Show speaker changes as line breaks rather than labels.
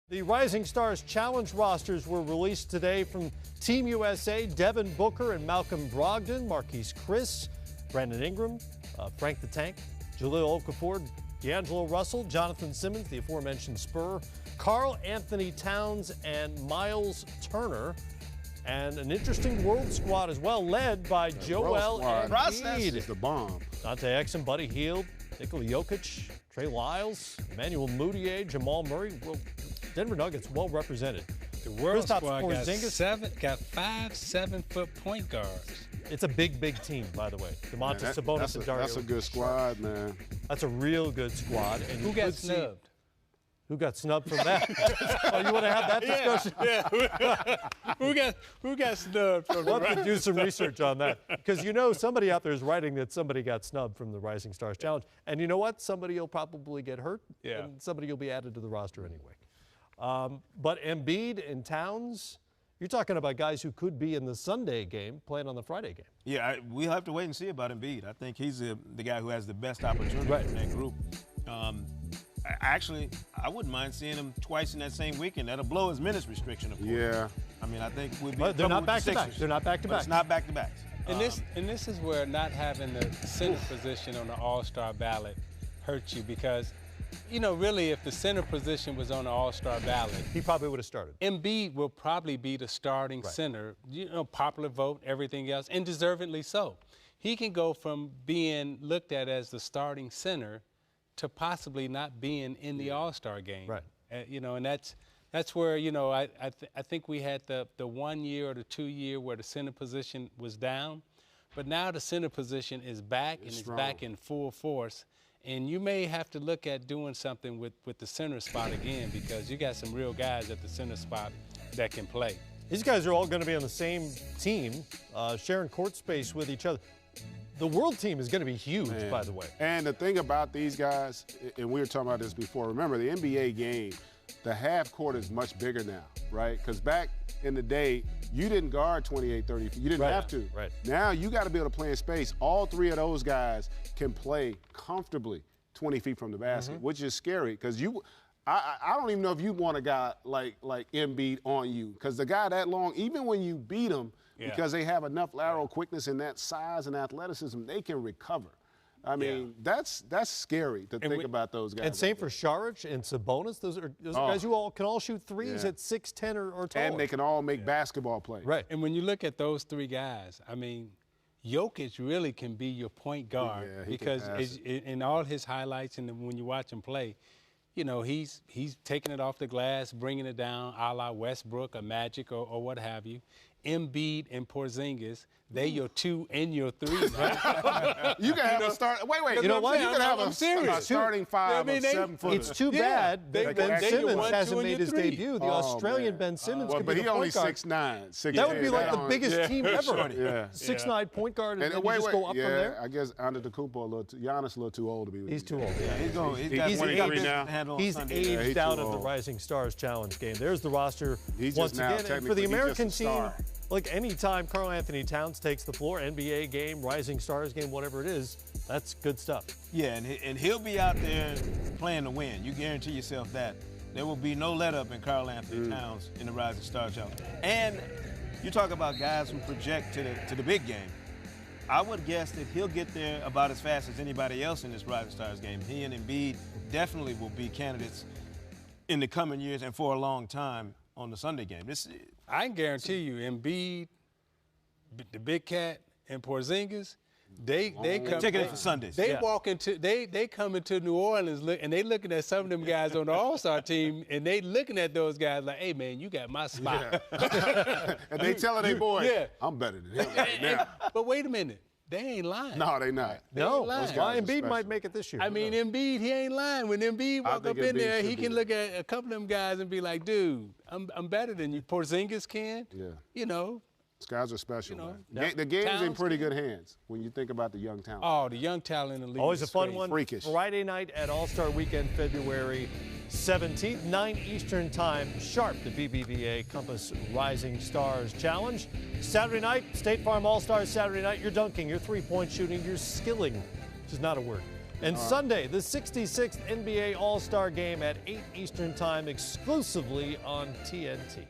The Rising Stars Challenge rosters were released today from Team USA. Devin Booker and Malcolm Brogdon, Marquise Chris, Brandon Ingram, Frank the Tank, Jahlil Okafor, D'Angelo Russell, Jonathan Simmons, the aforementioned Spur, Karl Anthony Towns, and Miles Turner. And an interesting world squad as well, led by Joel Embiid.
Is the bomb.
Dante Exum, Buddy Hield, Nikola Jokic, Trey Lyles, Emmanuel Mudiay, Jamal Murray. Well, Denver Nuggets well represented.
The world
Kristaps
squad
Porzingis
got 5 7-foot point guards.
It's a big team, by by the way. Domantas Sabonis and Dario.
That's a good squad, man.
That's a real good squad. And
Who got snubbed?
Who got snubbed from that? Oh, you want to have that discussion?
Yeah. Who got snubbed from
We'll have to do some research on that. Because you know somebody out there is writing that somebody got snubbed from the Rising Stars Challenge. And you know what? Somebody will probably get hurt.
Yeah.
And somebody will be added to the roster anyway. But Embiid and Towns, you're talking about guys who could be in the Sunday game playing on the Friday game.
Yeah, we'll have to wait and see about Embiid. I think he's the guy who has the best opportunity in that group. Actually, I wouldn't mind seeing him twice in that same weekend. That'll blow his minutes restriction, of course.
Yeah.
I mean, I think we'll be.
But they're not back to back. They're not back to back.
It's not back to back.
And this is where not having the center position on the All-Star ballot hurts you because, you know, really, if the center position was on the All-Star ballot,
He probably would have started.
Embiid will probably be the starting center. You know, popular vote, everything else, and deservedly so. He can go from being looked at as the starting center to possibly not being in the All-Star game.
Right.
You know, and that's where, you know, I think we had the 1 year or the 2 year where the center position was down, but now the center position is back and it's back in full force. And you may have to look at doing something with the center spot again because you got some real guys at the center spot that can play.
These guys are all going to be on the same team, sharing court space with each other. The world team is going to be huge, by the way.
And the thing about these guys, and we were talking about this before, remember the NBA game, the half court is much bigger now, right? Because back in the day, you didn't guard 28, 30 feet. You didn't have to.
Right.
Now you got to be able to play in space. All three of those guys can play comfortably 20 feet from the basket, which is scary because I don't even know if you want a guy like Embiid on you because the guy that long, even when you beat him, because they have enough lateral quickness and that size and athleticism, they can recover. I mean, that's scary to think about those guys.
And same for Saric and Sabonis. Those are guys who can all shoot threes at 6'10" or taller.
And they can all make basketball plays.
Right.
And when you look at those three guys, I mean, Jokic really can be your point guard because in all his highlights and when you watch him play, you know, he's taking it off the glass, bringing it down, a la Westbrook or Magic or what have you. Embiid and Porzingis, they your 2 and your 3.
You can have a start. Wait.
You know what?
You can have a starting 5 of 7 footers.
It's too bad Ben Simmons hasn't made his debut. The Australian Ben Simmons could
but
be
he
the
only
point guard.
6'9".
That would be like the biggest team ever.
6'9"
point guard, and then you just go up from there.
I guess Antetokounmpo Giannis a little too old to be with
He's too old.
He's
23 now.
He's aged out of the Rising Stars Challenge game. There's the roster once again. And for the American team, like any time Karl Anthony Towns takes the floor, NBA game, Rising Stars game, whatever it is, that's good stuff.
Yeah, and he'll be out there playing to win. You guarantee yourself that. There will be no let-up in Karl Anthony Towns in the Rising Stars Challenge. And you talk about guys who project to the big game. I would guess that he'll get there about as fast as anybody else in this Rising Stars game. He and Embiid definitely will be candidates in the coming years and for a long time on the Sunday game.
I can guarantee you, Embiid, the Big Cat, and Porzingis, they come.
Taking it for Sundays.
They walk into they come into New Orleans and they looking at some of them guys on the All-Star team and they looking at those guys like, hey man, you got my spot.
And they telling their boy, I'm better than him right now.
But wait a minute. They ain't lying.
No, they not.
No, Embiid might make it this year.
I mean, Embiid, he ain't lying. When Embiid walk up in there, he can look at a couple of them guys and be like, dude, I'm better than you. Porzingis can.
Yeah.
You know.
These guys are special, man. The game's in pretty good hands when you think about the young talent.
Oh, the young talent in the league.
Always a fun one.
Freakish.
Friday night at All-Star Weekend, February 17th, 9 Eastern Time, sharp, the BBVA Compass Rising Stars Challenge. Saturday night, State Farm All-Stars Saturday night, you're dunking, you're three-point shooting, you're skilling, which is not a word. And Sunday, the 66th NBA All-Star Game at 8 Eastern Time, exclusively on TNT.